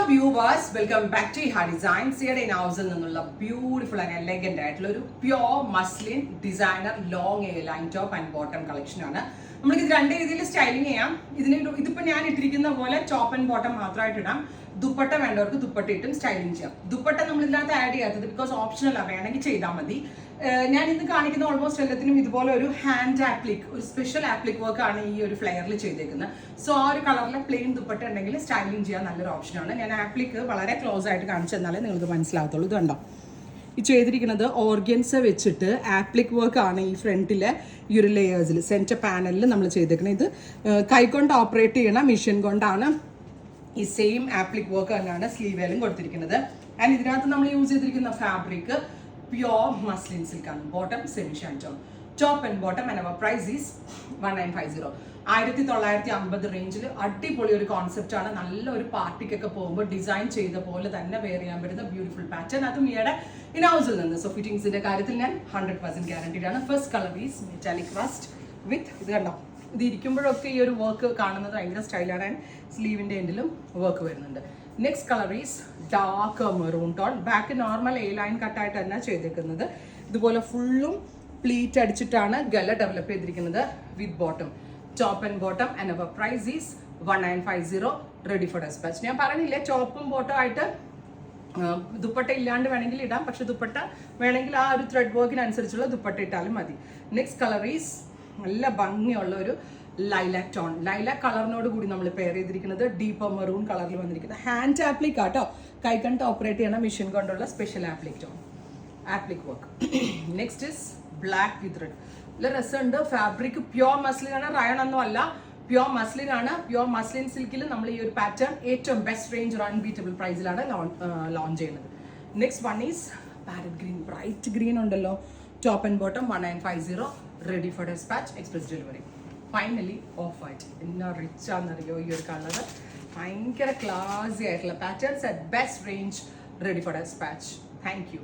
viewers, welcome back to Iha Designs. Here in house നിന്നുള്ള beautiful and elegant ആയിട്ടുള്ള ഒരു pure muslin designer long A-line top and bottom collection ആണ്. നമുക്ക് ഇത് രണ്ട് രീതിയിൽ സ്റ്റൈലിംഗ് ചെയ്യാം. ഇതിപ്പോ ഞാൻ ഇട്ടിരിക്കുന്ന പോലെ ടോപ്പ് ആൻഡ് ബോട്ടം മാത്രമായിട്ട് ഇടാം. ദുപ്പട്ട വേണ്ടവർക്ക് ദുപ്പട്ട ഇട്ടും സ്റ്റൈലിംഗ് ചെയ്യാം. ദുപ്പട്ട നമ്മൾ ഇതിനകത്ത് ആഡ് ചെയ്യാത്തത് ബിക്കോസ് ഓപ്ഷണൽ ആണ്, വേണമെങ്കിൽ ചെയ്താൽ മതി. ഞാൻ ഇന്ന് കാണിക്കുന്ന ഓൾമോസ്റ്റ് എല്ലാത്തിനും ഇതുപോലെ ഒരു ഹാൻഡ് ആപ്ലിക്, ഒരു സ്പെഷ്യൽ ആപ്ലിക് വർക്ക് ആണ് ഈ ഒരു ഫ്ലെയറിൽ ചെയ്തേക്കുന്നത്. സോ ആ ഒരു കളറിലെ പ്ലെയിൻ ദുപ്പട്ട ഉണ്ടെങ്കിൽ സ്റ്റൈലിംഗ് ചെയ്യാൻ നല്ലൊരു ഓപ്ഷനാണ്. ഞാൻ ആപ്ലിക്ക് വളരെ ക്ലോസ് ആയിട്ട് കാണിച്ചു തന്നാലേ നിങ്ങൾക്ക് മനസ്സിലാകത്തുള്ളൂ. ഇത് കണ്ടോ, ഈ ചെയ്തിരിക്കുന്നത് ഓർഗൻസ വെച്ചിട്ട് ആപ്ലിക് വർക്ക് ആണ്. ഈ ഫ്രണ്ടിലെ ഈ ഒരു ലെയേഴ്സിൽ സെൻറ്റർ പാനലിൽ നമ്മൾ ചെയ്തേക്കുന്നത്. ഇത് കൈകൊണ്ട് ഓപ്പറേറ്റ് ചെയ്യണ മെഷീൻ കൊണ്ടാണ്. ഈ സെയിം ആപ്ലിക് വർക്ക് തന്നെയാണ് സ്ലീവേലും കൊടുത്തിരിക്കുന്നത്. ആൻഡ് ഇതിനകത്ത് നമ്മൾ യൂസ് ചെയ്തിരിക്കുന്ന ഫാബ്രിക് പ്യോർ മസ്ലിൻ സിൽക്കാണ്. Bottom semi shantoon, top and bottom and our price is 1950. 1950 റേഞ്ചിൽ അടിപൊളി ഒരു കോൺസെപ്റ്റ് ആണ്. നല്ല ഒരു പാർട്ടിക്കൊക്കെ പോകുമ്പോൾ ഡിസൈൻ ചെയ്ത പോലെ തന്നെ വെയർ ചെയ്യാൻ പറ്റുന്ന ബ്യൂട്ടിഫുൾ പാറ്റേൺ. അതും ഈയുടെ ഇൻ ഹൗസിൽ നിന്ന്. സോ ഫിറ്റിംഗ്സിന്റെ കാര്യത്തിൽ ഞാൻ 100% ഗ്യാരണ്ടീഡ് ആണ്. First colour is metallic rust with ഇത് കണ്ടോ, ഇത് ഇരിക്കുമ്പോഴൊക്കെ ഈ ഒരു വർക്ക് കാണുന്നത് ഭയങ്കര സ്റ്റൈലാണ്. ആൻഡ് സ്ലീവിന്റെ എൻഡിലും വർക്ക് വരുന്നുണ്ട്. Next colour is dark maroon tone. Back normal A line കട്ടായിട്ട് തന്നെ ചെയ്തേക്കുന്നത്. ഇതുപോലെ ഫുള്ളും പ്ലീറ്റ് അടിച്ചിട്ടാണ് ഗല ഡെവലപ്പ് ചെയ്തിരിക്കുന്നത് with bottom, top and bottom and our price is 1950. Ready for dispatch. ഞാൻ പറഞ്ഞില്ലേ, ടോപ്പും ബോട്ടം ആയിട്ട് ദുപ്പട്ട ഇല്ലാണ്ട് വേണമെങ്കിൽ ഇടാം, പക്ഷെ ദുപ്പട്ട വേണമെങ്കിൽ ആ ഒരു ത്രെഡ് വർക്കിനനുസരിച്ചുള്ള ദുപ്പട്ട ഇട്ടാലും മതി. നെക്സ്റ്റ് കളർ ഈസ് നല്ല ഭംഗിയുള്ള ഒരു ലൈലാക് ടോൺ. ലൈലാക് കളറിനോട് കൂടി നമ്മൾ പെയർ ചെയ്തിരിക്കുന്നത് ഡീപ്പർ മെറൂൺ കളറിൽ വന്നിരിക്കുന്നത് ഹാൻഡ് ആപ്ലിക് ആട്ടോ. കൈകണ്ട് ഓപ്പറേറ്റ് ചെയ്യണ മെഷീൻ കൊണ്ടുള്ള special applique tone, applique work. Next is black with red. നല്ല രസമുണ്ട്. ഫാബ്രിക് പ്യോർ മസ്ലിൻ ആണ്, റയൺ ഒന്നും അല്ല, പ്യോർ മസ്ലിൻ ആണ്. പ്യോർ മസ്ലിൻ സിൽക്കിൽ നമ്മൾ ഈ ഒരു പാറ്റേൺ ഏറ്റവും ബെസ്റ്റ് റേഞ്ച് ഒരു അൺബീറ്റബിൾ പ്രൈസിലാണ് ലോഞ്ച് ചെയ്യുന്നത്. Next one is parrot green, bright green ഉണ്ടല്ലോ. Top and bottom 1950. Ready for dispatch, express delivery. Finally off white. എന്നാ റിച്ച് ആണെന്നറിയോ ഈ ഒരു കളർ. ഭയങ്കര ക്ലാസി ആയിട്ടുള്ള patterns at best range. Ready for dispatch. Thank U.